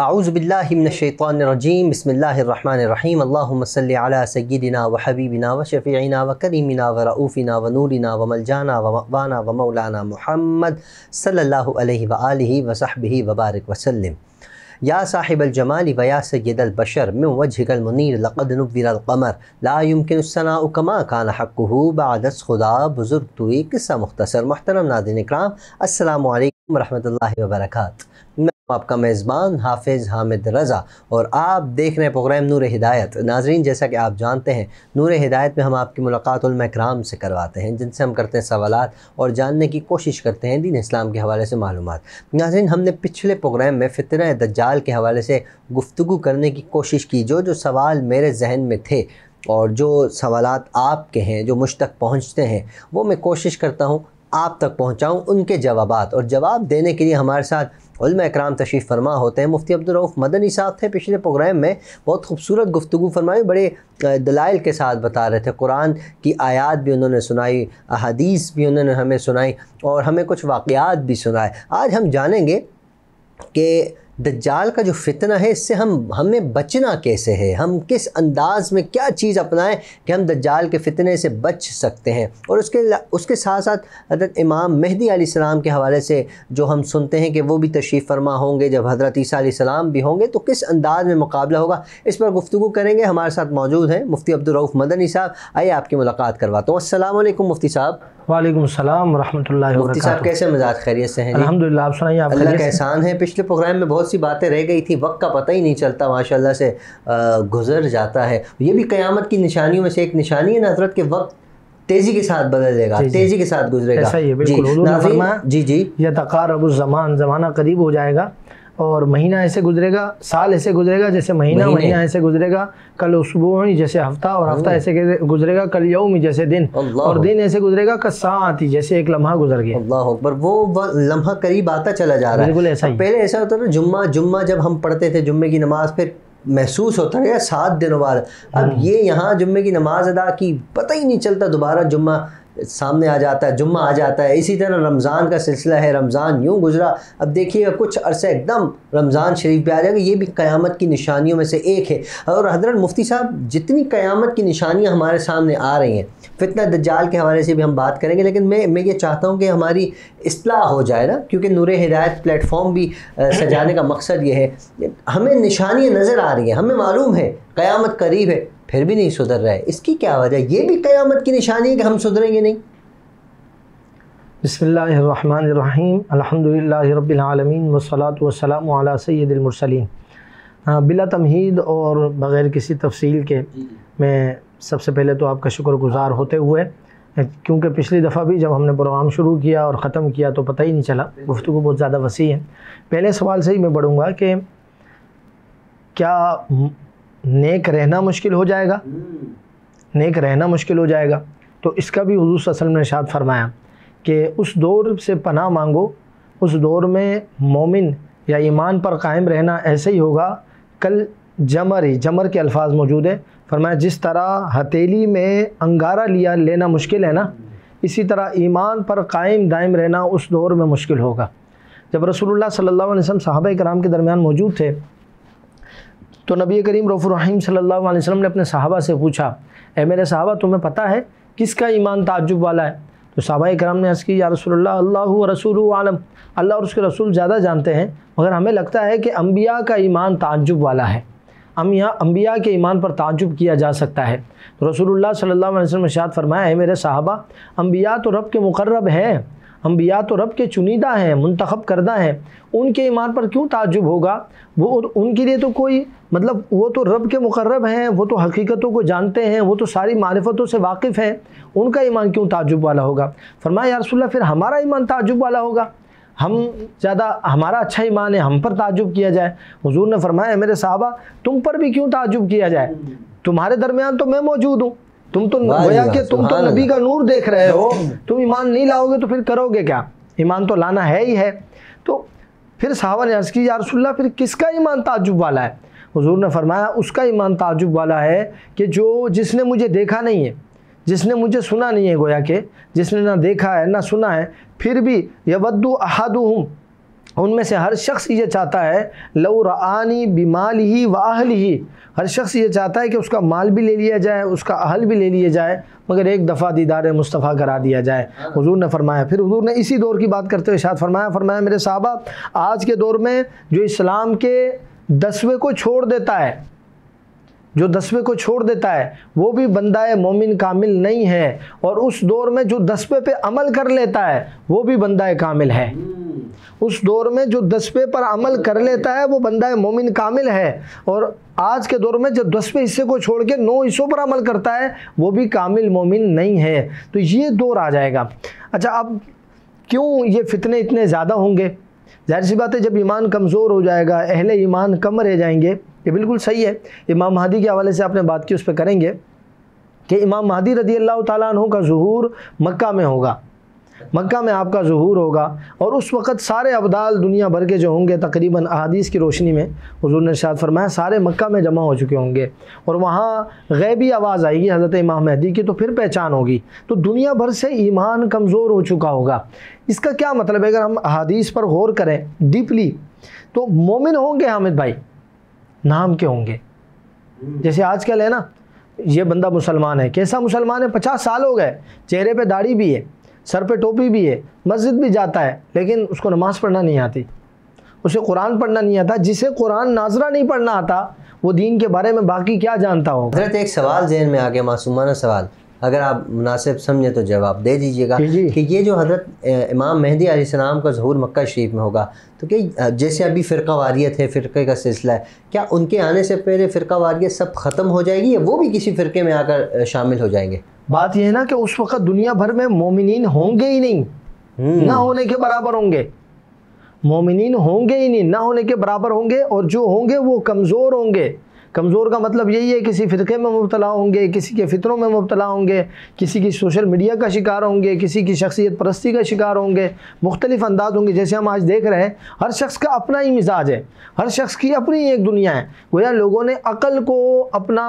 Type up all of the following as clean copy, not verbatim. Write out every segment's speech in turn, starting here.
اعوذ باللہ من الشیطان الرجیم بسم اللہ الرحمن الرحیم اللہم صلی علی سیدنا و حبیبنا و شفیعنا و کریمنا و رؤوفنا و نورنا و ملجانا و مأوانا و مولانا محمد صلی اللہ علیہ وآلہ وصحبہ وبارک وسلم۔ یا صاحب الجمال و یا سید البشر من وجهک المنیر لقد نور القمر لا يمکن الثناء کما کان حقہ بعد از خدا بزرگ توئی قصہ مختصر۔ محترم ناظرین اکرام، السلام علیکم ورحمۃ اللہ وبرکاتہ۔ میں آپ کا میزبان حافظ حامد رضا اور آپ دیکھ رہے ہیں پروگرام نور ہدایت۔ ناظرین، جیسا کہ آپ جانتے ہیں، نور ہدایت میں ہم آپ کی ملاقات علماء کرام سے کرواتے ہیں، جن سے ہم کرتے ہیں سوالات اور جاننے کی کوشش کرتے ہیں دین اسلام کے حوالے سے معلومات۔ ناظرین، ہم نے پچھلے پروگرام میں فتنہ دجال کے حوالے سے گفتگو کرنے کی کوشش کی۔ جو سوال میرے ذہن میں تھے اور جو سوالات آپ کے ہیں جو مجھ تک پہنچتے ہیں، وہ میں کوشش کرتا ہوں آپ تک پہنچاؤں ان کے جوابات، اور جواب دینے کے لیے ہمارے ساتھ علماء اکرام تشریف فرما ہوتے ہیں۔ مفتی عبدالرؤف مدنی صاحب تھے پچھلے پروگرام میں، بہت خوبصورت گفتگو فرمائی، بڑے دلائل کے ساتھ بتا رہے تھے، قرآن کی آیات بھی انہوں نے سنائی، احادیث بھی انہوں نے ہمیں سنائی اور ہمیں کچھ واقعات بھی سنائے۔ آج ہم جانیں گے کہ دجال کا جو فتنہ ہے، اس سے ہمیں بچنا کیسے ہے، ہم کس انداز میں کیا چیز اپنائیں کہ ہم دجال کے فتنے سے بچ سکتے ہیں، اور اس کے ساتھ ساتھ حضرت امام مہدی علیہ السلام کے حوالے سے جو ہم سنتے ہیں کہ وہ بھی تشریف فرما ہوں گے جب حضرت عیسیٰ علیہ السلام بھی ہوں گے، تو کس انداز میں مقابلہ ہوگا، اس پر گفتگو کریں گے۔ ہمارے ساتھ موجود ہیں مفتی عبدالرؤف مدنی صاحب، آئیے آپ کی ملاقات کرواتا ہوں۔ السلام علیکم مفتی صاحب۔ وعلیکم السلام ورحمۃ اللہ وبرکاتہ۔ مفتی صاحب کیسے مزاج خیریت سے ہیں؟ الحمدللہ، آپ سنائیے۔ آپ اللہ کا احسان ہے، پچھلے پروگرام میں بہت سی باتیں رہ گئی تھی، وقت کا پتہ ہی نہیں چلتا، ماشاءاللہ سے گزر جاتا ہے۔ یہ بھی قیامت کی نشانیوں میں سے ایک نشانی ہے حضرت، کہ وقت تیزی کے ساتھ بدلے گا، تیزی کے ساتھ گزرے گا۔ ایسا ہی ہے، بالکل۔ حضور نے فرمایا جی یتقارب الزمان، زمانہ قریب ہو جائے گا، اور مہینہ ایسے گزرے گا، سال ایسے گزرے گا جیسے مہینہ ایسے گزرے گا، کل اسبوع جیسے ہفتہ، اور ہفتہ ایسے گزرے گا کل یوم جیسے دن، اور دن ایسے گزرے گا کالساعۃ جیسے ایک لمحہ گزر گیا۔ اللہ اکبر، وہ لمحہ قریب آتا چلا جا رہا ہے۔ بالکل ایسا ہی۔ پہلے ایسا ہوتا تھا جمعہ جب ہم پڑھتے تھے، جمعے کی نماز، پھر محسوس ہوتا ہے 7 دنوں بعد، اب یہ یہاں جمعے کی نماز ادا کی پتہ ہی نہیں چلتا، دوبارہ جمعہ سامنے آ جاتا ہے، جمعہ آ جاتا ہے۔ اسی طرح رمضان کا سلسلہ ہے، رمضان یوں گزرا، اب دیکھیے گا کچھ عرصہ ایک دم رمضان شریف پہ آ جائے گا۔ یہ بھی قیامت کی نشانیوں میں سے ایک ہے۔ اور حضرت مفتی صاحب، جتنی قیامت کی نشانیاں ہمارے سامنے آ رہی ہیں، فتنہ دجال کے حوالے سے بھی ہم بات کریں گے، لیکن میں یہ چاہتا ہوں کہ ہماری اصلاح ہو جائے نا، کیونکہ نور ہدایت پلیٹ فارم بھی سجانے کا مقصد یہ ہے۔ ہمیں نشانیاں نظر آ رہی ہیں، ہمیں معلوم ہے قیامت قریب ہے، پھر بھی نہیں سدھر رہا ہے، اس کی کیا وجہ؟ یہ بھی قیامت کی نشانی ہے کہ ہم سدھریں گے نہیں؟ بسم اللہ الرحمن الرحیم، الحمدللہ رب العالمین، والصلاة والسلام علی سید المرسلین۔ بلا تمہید اور بغیر کسی تفصیل کے میں سب سے پہلے تو آپ کا شکر گزار ہوتے ہوئے، کیونکہ پچھلی دفعہ بھی جب ہم نے پروگرام شروع کیا اور ختم کیا تو پتہ ہی نہیں چلا، گفتگو بہت زیادہ وسیع ہے۔ پہلے سوال سے ہی میں بڑھوں گا کہ کیا نیک رہنا مشکل ہو جائے گا؟ نیک رہنا مشکل ہو جائے گا، تو اس کا بھی حضور صلی اللہ علیہ وسلم نے ارشاد فرمایا کہ اس دور سے پناہ مانگو، اس دور میں مومن یا ایمان پر قائم رہنا ایسے ہی ہوگا کل جمر کے الفاظ موجود ہیں، فرمایا جس طرح ہتھیلی میں انگارہ لینا مشکل ہے نا، اسی طرح ایمان پر قائم دائم رہنا اس دور میں مشکل ہوگا۔ جب رسول اللہ صلی اللہ علیہ وسلم صحابہ کرام کے درمیان موجود تھے تو نبی کریم رؤوف الرحیم صلی اللہ علیہ وسلم نے اپنے صحابہ سے پوچھا، اے میرے صحابہ، تمہیں پتہ ہے کس کا ایمان تعجب والا ہے؟ تو صحابہ کرام نے عرض کی، یا رسول اللہ، اللہ و رسولہ عالم، اللہ اور اس کے رسول زیادہ جانتے ہیں، مگر ہمیں لگتا ہے کہ انبیاء کا ایمان تعجب والا ہے، انبیاء کے ایمان پر تعجب کیا جا سکتا ہے۔ تو رسول اللہ صلی اللہ علیہ وسلم نے ارشاد فرمایا، اے میرے صحابہ، انبیاء تو رب کے مقرب ہیں، انبیاء تو رب کے چنیدہ ہیں، منتخب کردہ ہیں، ان کے ایمان پر کیوں تعجب ہوگا؟ وہ ان کے لیے تو کوئی وہ تو رب کے مقرب ہیں، وہ تو حقیقتوں کو جانتے ہیں، وہ تو ساری معرفتوں سے واقف ہیں، ان کا ایمان کیوں تعجب والا ہوگا؟ فرمایا، یا رسول اللہ، پھر ہمارا ایمان تعجب والا ہوگا، ہمارا اچھا ایمان ہے، ہم پر تعجب کیا جائے؟ حضور نے فرمایا، میرے صحابہ، تم پر بھی کیوں تعجب کیا جائے؟ تمہارے درمیان تو میں موجود ہوں، تم تو گویا کہ تم تو نبی کا نور دیکھ رہے ہو، تم ایمان نہیں لاؤ گے تو پھر کرو گے کیا؟ ایمان تو لانا ہے ہی ہے۔ تو پھر صحابہ نے عرض کی، یا رسول اللہ، پھر کس کا ایمان تعجب والا ہے؟ حضور نے فرمایا، اس کا ایمان تعجب والا ہے کہ جس نے مجھے دیکھا نہیں ہے، جس نے مجھے سنا نہیں ہے، گویا کہ جس نے نہ دیکھا ہے نہ سنا ہے، پھر بھی یود احدہم ان میں سے ہر شخص یہ چاہتا ہے لو رعانی بمالہ و اہلہ، ہر شخص یہ چاہتا ہے کہ اس کا مال بھی لے لیا جائے، اس کا اہل بھی لے لیا جائے، مگر ایک دفعہ دیدار مصطفیٰ کرا دیا جائے۔ حضور نے فرمایا، پھر حضور نے اسی دور کی بات کرتے ہوئے ارشاد فرمایا میرے صحابہ، آج کے دور میں جو اسلام کے 10ویں کو چھوڑ دیتا ہے، جو 10ویں کو چھوڑ دیتا ہے وہ بھی بندہ مومن کامل نہیں ہے، اور اس دور میں جو 10ویں پہ عمل کر لیتا ہے وہ بھی بندہ کامل ہے۔ اس دور میں جو 10ویں پر عمل کر لیتا ہے وہ بندہ مومن کامل ہے، اور آج کے دور میں جو 10ویں حصے کو چھوڑ کے 9 حصوں پر عمل کرتا ہے وہ بھی کامل مومن نہیں ہے۔ تو یہ دور آ جائے گا۔ اچھا، اب کیوں یہ فتنے اتنے زیادہ ہوں گے؟ ظاہر سی بات ہے، جب ایمان کمزور ہو جائے گا، اہل ایمان کم رہ جائیں گے۔ یہ بالکل صحیح ہے، امام مہدی کے حوالے سے آپ نے بات کی، اس پہ کریں گے کہ امام مہدی رضی اللہ تعالیٰ عنہ کا ظہور مکہ میں ہوگا، مکہ میں آپ کا ظہور ہوگا، اور اس وقت سارے ابدال دنیا بھر کے جو ہوں گے تقریباً احادیث کی روشنی میں حضور نے ارشاد فرمایا سارے مکہ میں جمع ہو چکے ہوں گے، اور وہاں غیبی آواز آئے گی حضرت امام مہدی کی، تو پھر پہچان ہوگی، تو دنیا بھر سے ایمان کمزور ہو چکا ہوگا۔ اس کا کیا مطلب ہے؟ اگر ہم احادیث پر غور کریں ڈیپلی تو مومن ہوں گے حامد بھائی، نام کے ہوں گے۔ جیسے آج کل ہے نا، یہ بندہ مسلمان ہے، کیسا مسلمان ہے؟ 50 سال ہو گئے، چہرے پہ داڑھی بھی ہے، سر پہ ٹوپی بھی ہے، مسجد بھی جاتا ہے، لیکن اس کو نماز پڑھنا نہیں آتی، اسے قرآن پڑھنا نہیں آتا۔ جسے قرآن ناظرہ نہیں پڑھنا آتا وہ دین کے بارے میں باقی کیا جانتا ہوگا؟ حضرت ایک سوال ذہن میں آ گیا، معصومانہ سوال، اگر آپ مناسب سمجھیں تو جواب دے دیجیے گا کہ یہ جو حضرت امام مہدی علیہ السلام کا ظہور مکہ شریف میں ہوگا، تو کہ جیسے ابھی فرقہ واریت ہے، فرقے کا سلسلہ ہے، کیا ان کے آنے سے پہلے فرقہ واریت سب ختم ہو جائے گی یا وہ بھی کسی فرقے میں آ کر شامل ہو جائیں گے؟ بات یہ ہے نا کہ اس وقت دنیا بھر میں مومنین ہوں گے ہی نہیں، نہ ہونے کے برابر ہوں گے، مومنین ہوں گے ہی نہیں، نہ ہونے کے برابر ہوں گے، اور جو ہوں گے وہ کمزور ہوں گے۔ کمزور کا مطلب یہی ہے کسی فرقے میں مبتلا ہوں گے، کسی کے فتنوں میں مبتلا ہوں گے، کسی کی سوشل میڈیا کا شکار ہوں گے، کسی کی شخصیت پرستی کا شکار ہوں گے، مختلف انداز ہوں گے۔ جیسے ہم آج دیکھ رہے ہیں، ہر شخص کا اپنا ہی مزاج ہے، ہر شخص کی اپنی ایک دنیا ہے، گویا لوگوں نے عقل کو اپنا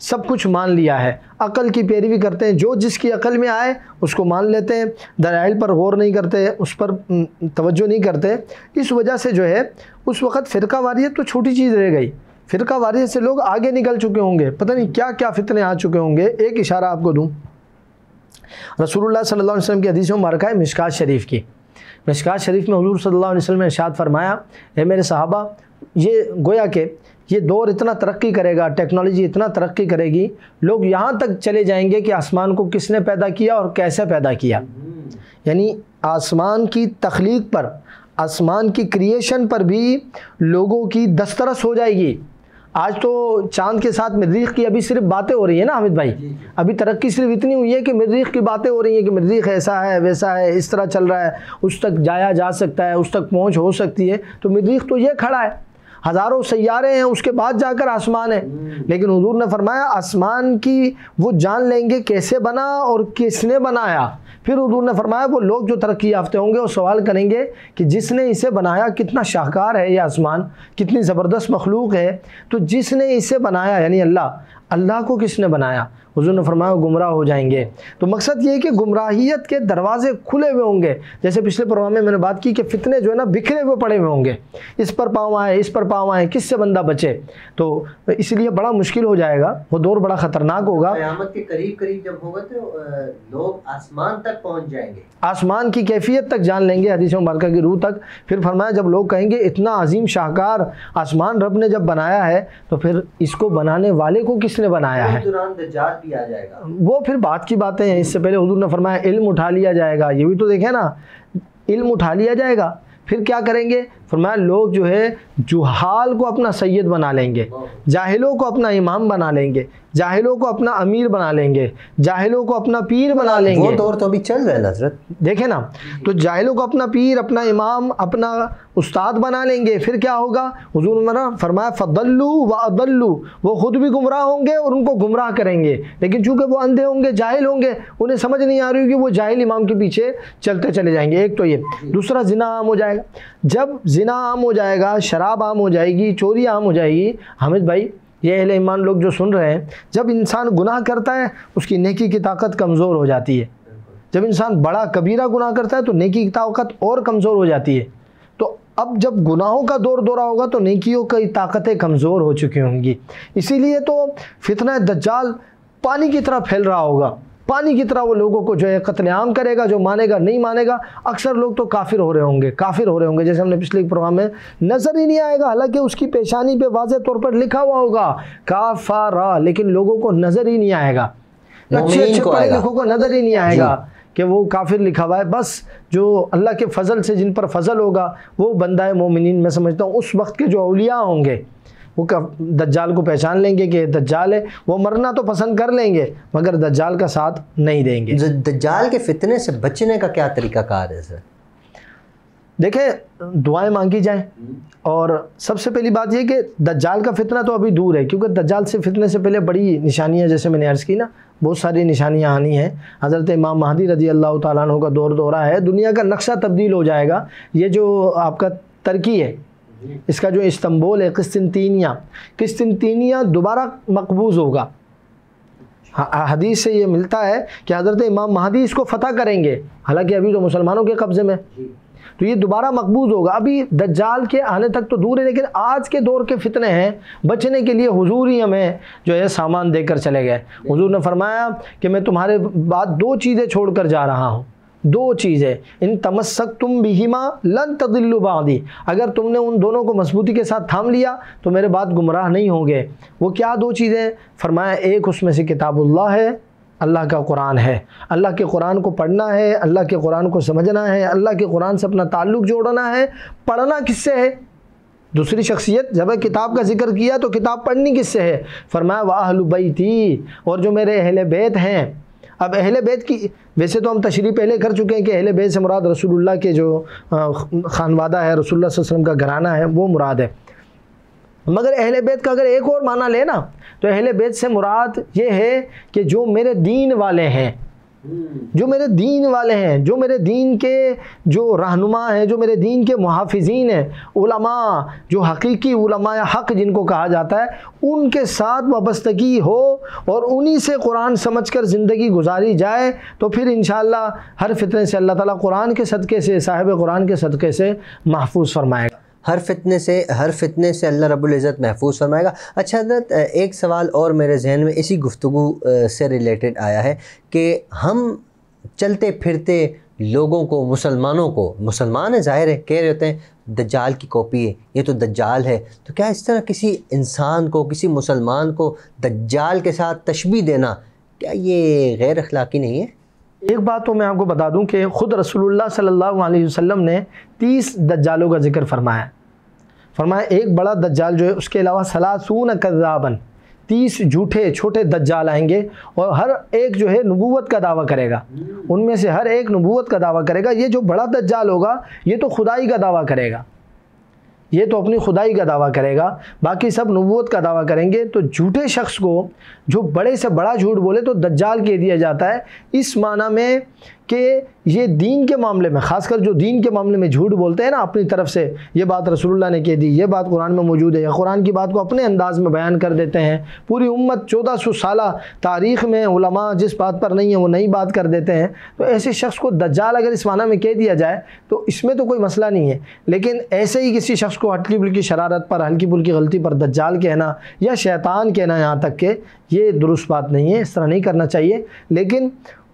سب کچھ مان لیا ہے، عقل کی پیروی کرتے ہیں، جو جس کی عقل میں آئے اس کو مان لیتے ہیں، دلائل پر غور نہیں کرتے، اس پر توجہ نہیں کرتے۔ اس وجہ سے جو ہے اس وقت فرقہ واریت تو چھوٹی چیز رہ گئی، فرقہ واریت سے لوگ آگے نکل چکے ہوں گے، پتہ نہیں کیا کیا فتنے آ چکے ہوں گے۔ ایک اشارہ آپ کو دوں، رسول اللہ صلی اللہ علیہ وسلم کی حدیث مبارکہ ہے مشکات شریف کی، مشکات شریف میں حضور صلی اللہ علیہ وسلم نے ارشاد فرمایا، اے میرے صحابہ، یہ گویا کہ یہ دور اتنا ترقی کرے گا، ٹیکنالوجی اتنا ترقی کرے گی، لوگ یہاں تک چلے جائیں گے کہ آسمان کو کس نے پیدا کیا اور کیسے پیدا کیا، یعنی آسمان کی تخلیق پر، آسمان کی کریشن پر بھی لوگوں کی دسترس ہو جائے گی۔ آج تو چاند کے ساتھ مریخ کی ابھی صرف باتیں ہو رہی ہیں نا حامد بھائی، ابھی ترقی صرف اتنی ہوئی ہے کہ مریخ کی باتیں ہو رہی ہیں کہ مریخ ایسا ہے، ویسا ہے، اس طرح چل رہا ہے، اس تک جایا جا سکتا ہے، اس تک پہنچ ہو سکتی ہے۔ تو مریخ تو یہ کھڑا ہے، ہزاروں سیارے ہیں، اس کے بعد جا کر آسمان ہے، لیکن حضور نے فرمایا آسمان کی وہ جان لیں گے کیسے بنا اور کس نے بنایا۔ پھر حضور نے فرمایا وہ لوگ جو ترقی یافتہ ہوں گے وہ سوال کریں گے کہ جس نے اسے بنایا کتنا شاہکار ہے، یہ آسمان کتنی زبردست مخلوق ہے، تو جس نے اسے بنایا یعنی اللہ کو کس نے بنایا؟ حضور نے فرمایا گمراہ ہو جائیں گے۔ تو مقصد یہ ہے کہ گمراہیت کے دروازے کھلے ہوئے ہوں گے، جیسے پچھلے پروگرام میں نے بات کی کہ فتنے جو ہے نا بکھرے ہوئے پڑے ہوئے ہوں گے، اس پر پاؤں آئے، اس پر پاؤں آئے، کس سے بندہ بچے؟ تو اس لیے بڑا مشکل ہو جائے گا، وہ دور بڑا خطرناک ہوگا۔ قیامت کے قریب جب ہوگا تو لوگ آسمان تک پہنچ جائیں گے، آسمان کی کیفیت تک جان لیں گے، حدیث مبارکہ کی روح تک۔ پھر فرمایا جب لوگ کہیں گے اتنا عظیم شاہکار آسمان رب نے جب بنایا ہے تو پھر اس کو بنانے والے کو کس نے بنایا ہے؟ دوران دجال بھی آ جائے گا، وہ پھر بات کی باتیں ہیں۔ اس سے پہلے حضور نے فرمایا علم اٹھا لیا جائے گا، یہ بھی تو دیکھیں نا، علم اٹھا لیا جائے گا، پھر کیا کریں گے؟ فرمایا لوگ جو ہے جہال کو اپنا سید بنا لیں گے، جاہلوں کو اپنا امام بنا لیں گے، جاہلوں کو اپنا امیر بنا لیں گے، جاہلوں کو اپنا پیر بنا لیں گے۔ وہ دور تو ابھی چل رہا ہے حضرت، دیکھیں نا، تو جاہلوں کو اپنا پیر، اپنا امام، اپنا استاد بنا لیں گے، پھر کیا ہوگا؟ حضور نے فرمایا فضلوا واضلوا، وہ خود بھی گمراہ ہوں گے اور ان کو گمراہ کریں گے، لیکن چونکہ وہ اندھے ہوں گے، جاہل ہوں گے، انہیں سمجھ نہیں آ رہی ہوگی، وہ جاہل امام کے پیچھے چلتے چلے جائیں گے۔ ایک تو یہ، دوسرا زنا عام ہو جائے گا۔ جب زنا عام ہو جائے گا، شراب عام ہو جائے گی، چوری عام ہو جائے گی، حامد بھائی یہ اہل ایمان لوگ جو سن رہے ہیں، جب انسان گناہ کرتا ہے اس کی نیکی کی طاقت کمزور ہو جاتی ہے، جب انسان بڑا کبیرہ گناہ کرتا ہے تو نیکی کی طاقت اور کمزور ہو جاتی ہے۔ تو اب جب گناہوں کا دور دورہ ہوگا تو نیکیوں کی طاقتیں کمزور ہو چکی ہوں گی، اسی لیے تو فتنہ دجال پانی کی طرح پھیل رہا ہوگا، پانی کی طرح وہ لوگوں کو جو ہے قتل عام کرے گا، جو مانے گا نہیں مانے گا۔ اکثر لوگ تو کافر ہو رہے ہوں گے، جیسے ہم نے پچھلے پروگرام میں نظر ہی نہیں آئے گا، حالانکہ اس کی پیشانی پہ واضح طور پر لکھا ہوا ہوگا کافر، لیکن لوگوں کو نظر ہی نہیں آئے گا، اچھے پڑھے لکھوں کو نظر ہی نہیں آئے گا کہ وہ کافر لکھا ہوا ہے۔ بس جو اللہ کے فضل سے جن پر فضل ہوگا وہ بندہ مومنین، میں سمجھتا ہوں اس وقت کے جو اولیاء ہوں گے وہ دجال کو پہچان لیں گے کہ دجال ہے، وہ مرنا تو پسند کر لیں گے مگر دجال کا ساتھ نہیں دیں گے۔ دجال کے فتنے سے بچنے کا کیا طریقہ کار ہے سر؟ دیکھیں دعائیں مانگی جائیں، اور سب سے پہلی بات یہ کہ دجال کا فتنہ تو ابھی دور ہے، کیونکہ دجال سے فتنے سے پہلے بڑی نشانیاں جیسے میں نے عرض کی نا، بہت ساری نشانیاں آنی ہیں۔ حضرت امام مہدی رضی اللہ تعالیٰ عنہ کا دور دورہ ہے، دنیا کا نقشہ تبدیل ہو جائے گا۔ یہ جو آپ کا ترکی ہے، اس کا جو استنبول ہے، قسطنطینیہ دوبارہ مقبوض ہوگا۔ حدیث سے یہ ملتا ہے کہ حضرت امام مہدی اس کو فتح کریں گے، حالانکہ ابھی تو مسلمانوں کے قبضے میں، تو یہ دوبارہ مقبوض ہوگا۔ ابھی دجال کے آنے تک تو دور ہے، لیکن آج کے دور کے فتنے ہیں، بچنے کے لیے حضور ہی ہمیں جو ہے سامان دے کر چلے گئے۔ حضور نے فرمایا کہ میں تمہارے بعد 2 چیزیں چھوڑ کر جا رہا ہوں، 2 چیزیں، ان تمسکتم بہما لن تضلوا بعدی، اگر تم نے ان دونوں کو مضبوطی کے ساتھ تھام لیا تو میرے بعد گمراہ نہیں ہوں گے۔ وہ کیا 2 چیزیں؟ فرمایا ایک اس میں سے کتاب اللہ ہے، اللہ کا قرآن ہے، اللہ کے قرآن کو پڑھنا ہے، اللہ کے قرآن کو سمجھنا ہے، اللہ کے قرآن سے اپنا تعلق جوڑنا ہے۔ پڑھنا کس سے ہے؟ دوسری شخصیت، جب کتاب کا ذکر کیا تو کتاب پڑھنی کس سے ہے؟ فرمایا وَأَهْلُ بَيْتِي، اور جو میرے اہل بیت ہیں۔ اب اہل بیت کی ویسے تو ہم تشریح پہلے کر چکے ہیں کہ اہل بیت سے مراد رسول اللہ کے جو خانوادہ ہے، رسول اللہ صلی اللہ علیہ وسلم کا گھرانہ ہے، وہ مراد ہے۔ مگر اہل بیت کا اگر ایک اور معنی لے نا تو اہل بیت سے مراد یہ ہے کہ جو میرے دین والے ہیں، جو میرے دین والے ہیں، جو میرے دین کے جو رہنما ہیں، جو میرے دین کے محافظین ہیں، علماء، جو حقیقی علماء حق جن کو کہا جاتا ہے، ان کے ساتھ وابستگی ہو اور انہی سے قرآن سمجھ کر زندگی گزاری جائے تو پھر انشاءاللہ ہر فتنے سے اللہ تعالیٰ قرآن کے صدقے سے، صاحب قرآن کے صدقے سے محفوظ فرمائے گا۔ ہر فتنے سے اللہ رب العزت محفوظ فرمائے گا۔ اچھا حضرت، ایک سوال اور میرے ذہن میں اسی گفتگو سے ریلیٹڈ آیا ہے کہ ہم چلتے پھرتے لوگوں کو، مسلمانوں کو، مسلمان ہے ظاہر ہے، کہہ رہے ہوتے ہیں دجال کی کاپی ہے، یہ تو دجال ہے، تو کیا اس طرح کسی انسان کو، کسی مسلمان کو دجال کے ساتھ تشبیہ دینا، کیا یہ غیر اخلاقی نہیں ہے؟ ایک بات تو میں آپ کو بتا دوں کہ خود رسول اللہ صلی اللہ علیہ وسلم نے 30 دجالوں کا ذکر فرمایا۔ ایک بڑا دجال جو ہے، اس کے علاوہ 30 کذابن، 30 جھوٹے چھوٹے دجال آئیں گے، اور ہر ایک جو ہے نبوت کا دعویٰ کرے گا، ان میں سے ہر ایک نبوت کا دعویٰ کرے گا۔ یہ جو بڑا دجال ہوگا یہ تو خدائی کا دعویٰ کرے گا، یہ تو اپنی خدائی کا دعویٰ کرے گا، باقی سب نبوت کا دعویٰ کریں گے۔ تو جھوٹے شخص کو جو بڑے سے بڑا جھوٹ بولے تو دجال کہہ دیا جاتا ہے، اس معنی میں کہ یہ دین کے معاملے میں، خاص کر جو دین کے معاملے میں جھوٹ بولتے ہیں نا اپنی طرف سے، یہ بات رسول اللہ نے کہہ دی، یہ بات قرآن میں موجود ہے، یا قرآن کی بات کو اپنے انداز میں بیان کر دیتے ہیں۔ پوری امت 1400 سالہ تاریخ میں علماء جس بات پر نہیں ہے وہ نئی بات کر دیتے ہیں، تو ایسے شخص کو دجال اگر اس معنی میں کہہ دیا جائے تو اس میں تو کوئی مسئلہ نہیں ہے، لیکن ایسے ہی کسی شخص کو ہلکی پھلکی شرارت پر، ہلکی پھلکی غلطی پر دجال کہنا یا شیطان کہنا، یہاں تک کہ یہ درست بات نہیں ہے، اس طرح نہیں کرنا چاہیے۔ لیکن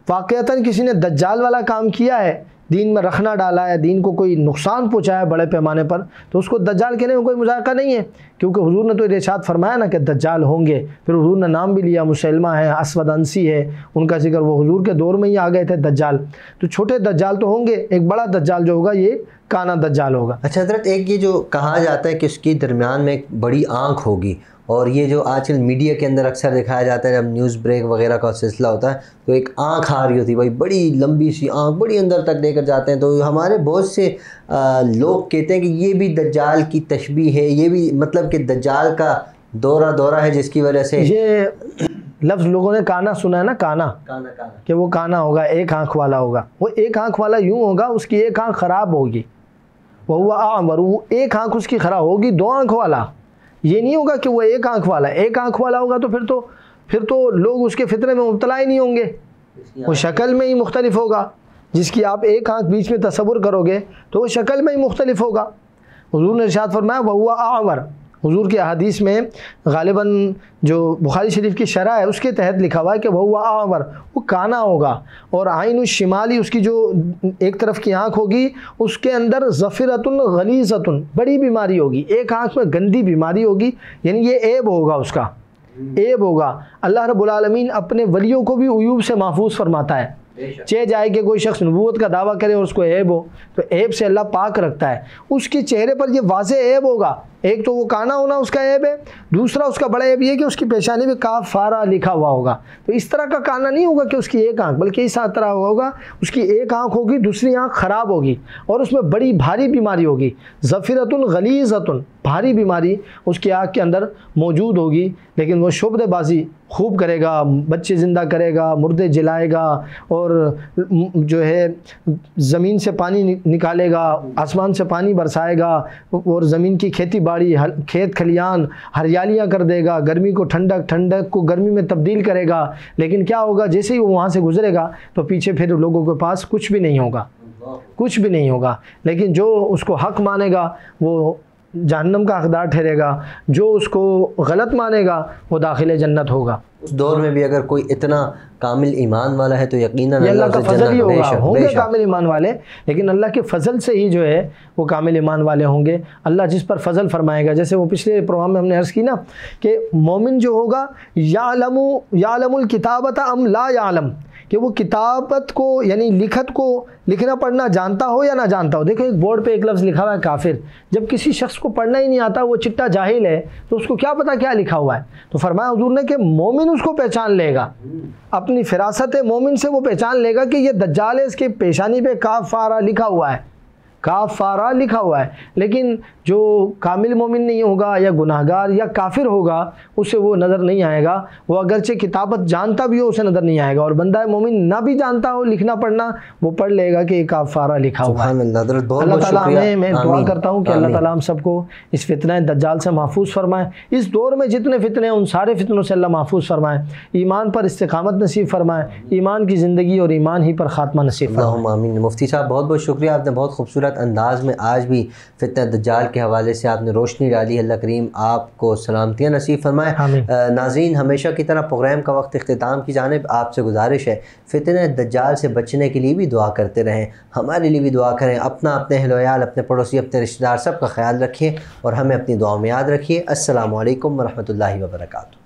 واقعتاً کسی نے دجال والا کام کیا ہے، دین میں رخنا ڈالا ہے، دین کو کوئی نقصان پہنچایا ہے بڑے پیمانے پر، تو اس کو دجال کہنے میں کوئی مذائقہ نہیں ہے، کیونکہ حضور نے تو ارشاد فرمایا نا کہ دجال ہوں گے، پھر حضور نے نام بھی لیا، مسلمہ ہے، اسود انسی ہے، ان کا ذکر وہ حضور کے دور میں ہی آ گئے تھے دجال۔ تو چھوٹے دجال تو ہوں گے، ایک بڑا دجال جو ہوگا یہ کانا دجال ہوگا۔ اچھا حضرت، ایک یہ جو کہا جاتا ہے کہ اس کی درمیان میں ایک بڑی آنکھ ہوگی، اور یہ جو آج کل میڈیا کے اندر اکثر دکھایا جاتا ہے، جب نیوز بریک وغیرہ کا سلسلہ ہوتا ہے تو ایک آنکھ آ رہی ہوتی ہے، بھائی بڑی لمبی سی آنکھ، بڑی اندر تک لے کر جاتے ہیں، تو ہمارے بہت سے لوگ کہتے ہیں کہ یہ بھی دجال کی تشبیہ ہے، یہ بھی مطلب کہ دجال کا دورہ ہے، جس کی وجہ سے یہ لفظ لوگوں نے کانا سنا ہے نا، کانا کہ وہ کانا ہوگا، ایک آنکھ والا ہوگا۔ وہ ایک آنکھ والا یوں ہوگا، اس کی ایک آنکھ خراب ہوگی، وہ اعور، وہ ایک آنکھ اس کی خراب ہوگی، 2 آنکھ والا یہ نہیں ہوگا کہ وہ ایک آنکھ والا ہے۔ ایک آنکھ والا ہوگا تو پھر تو لوگ اس کے فتنے میں مبتلا ہی نہیں ہوں گے، وہ شکل میں ہی مختلف ہوگا، جس کی آپ ایک آنکھ بیچ میں تصور کرو گے تو وہ شکل میں ہی مختلف ہوگا۔ حضور نے ارشاد فرمایا وَهُوَ أَعْوَرُ، حضور کی احادیث میں غالباً جو بخاری شریف کی شرح ہے اس کے تحت لکھا ہوا ہے کہ وَهُوَ أَعْوَرُ، وہ کانا ہوگا، اور عین الشمالی، اس کی جو ایک طرف کی آنکھ ہوگی اس کے اندر ظفرۃ غلیظۃ، بڑی بیماری ہوگی، ایک آنکھ میں گندی بیماری ہوگی، یعنی یہ عیب ہوگا، اس کا عیب ہوگا۔ اللہ رب العالمین اپنے ولیوں کو بھی عیوب سے محفوظ فرماتا ہے، چہ جائے کہ کوئی شخص نبوت کا دعویٰ کرے اور اس کو عیب ہو تو عیب سے اللہ پاک رکھتا ہے۔ اس کے چہرے پر یہ واضح عیب ہوگا، ایک تو وہ کانا ہونا اس کا عیب ہے، دوسرا اس کا بڑا عیب یہ کہ اس کی پیشانی میں کافارہ لکھا ہوا ہوگا۔ تو اس طرح کا کانا نہیں ہوگا کہ اس کی ایک آنکھ، بلکہ اس طرح ہوگا اس کی ایک آنکھ ہوگی، دوسری آنکھ خراب ہوگی، اور اس میں بڑی بھاری بیماری ہوگی، ظفرۃ غلیظۃ، بھاری بیماری اس کی آنکھ کے اندر موجود ہوگی، لیکن وہ شعبدے بازی خوب کرے گا، بچے زندہ کرے گا، مردے جلائے گا، اور جو ہے زمین سے پانی نکالے گا، آسمان سے پانی برسائے گا، اور زمین کی کھیتی باڑی، کھیت کھلیان ہریالیاں کر دے گا، گرمی کو ٹھنڈک، ٹھنڈک کو گرمی میں تبدیل کرے گا۔ لیکن کیا ہوگا، جیسے ہی وہ وہاں سے گزرے گا تو پیچھے پھر لوگوں کے پاس کچھ بھی نہیں ہوگا، کچھ بھی نہیں ہوگا۔ لیکن جو اس کو حق مانے گا وہ جہنم کا حقدار ٹھہرے گا، جو اس کو غلط مانے گا وہ داخل جنت ہوگا۔ اس دور میں بھی اگر کوئی اتنا کامل ایمان والا ہے تو یقیناً یہ اللہ کا فضل ہی ہوگا، ہوں گے شک کامل ایمان والے، لیکن اللہ کے فضل سے ہی جو ہے وہ کامل ایمان والے ہوں گے۔ اللہ جس پر فضل فرمائے گا، جیسے وہ پچھلے پروگرام میں ہم نے عرض کی نا کہ مومن جو ہوگا یعلم الکتابۃ ام لا یعلم، کہ وہ کتابت کو یعنی لکھت کو لکھنا پڑھنا جانتا ہو یا نہ جانتا ہو۔ دیکھو ایک بورڈ پہ ایک لفظ لکھا ہوا ہے کافر، جب کسی شخص کو پڑھنا ہی نہیں آتا، وہ چٹا جاہل ہے، تو اس کو کیا پتا کیا لکھا ہوا ہے؟ تو فرمایا حضور نے کہ مومن اس کو پہچان لے گا، اپنی فراست مومن سے وہ پہچان لے گا کہ یہ دجال ہے، اس کے پیشانی پہ کافارہ لکھا ہوا ہے، کافارہ لکھا ہوا ہے۔ لیکن جو کامل مومن نہیں ہوگا یا گناہگار یا کافر ہوگا اسے وہ نظر نہیں آئے گا، وہ اگرچہ کتابت جانتا بھی ہو اسے نظر نہیں آئے گا، اور بندہ مومن نہ بھی جانتا ہو لکھنا پڑھنا وہ پڑھ لے گا کہ یہ کافارہ لکھا ہوا ہے۔ اللہ تعالیٰ ہمیں، میں دعا کرتا ہوں کہ اللہ تعالیٰ ہم سب کو اس فتنہ دجال سے محفوظ فرمائے، اس دور میں جتنے فتنے ہیں ان سارے فتنوں سے اللہ محفوظ فرمائے، ایمان پر استقامت نصیب فرمائے، ایمان کی زندگی اور ایمان ہی پر خاتمہ نصیب فرمائے۔ اللہم آمین۔ مفتی صاحب بہت بہت شکریہ، آپ نے بہت خوبصورت انداز میں آج بھی فتنہ دجال کے حوالے سے آپ نے روشنی ڈالی۔ اللہ کریم آپ کو سلامتیاں نصیب فرمائے۔ ناظرین، ہمیشہ کی طرح پروگرام کا وقت اختتام کی جانب آپ سے گزارش ہے، فتنہ دجال سے بچنے کے لیے بھی دعا کرتے رہیں، ہمارے لیے بھی دعا کریں، اپنا، اپنے اہل و عیال، اپنے پڑوسی، اپنے رشتہ دار سب کا خیال رکھیں، اور ہمیں اپنی دعاؤں میں یاد رکھیے۔ السلام علیکم ورحمۃ اللہ وبرکاتہ۔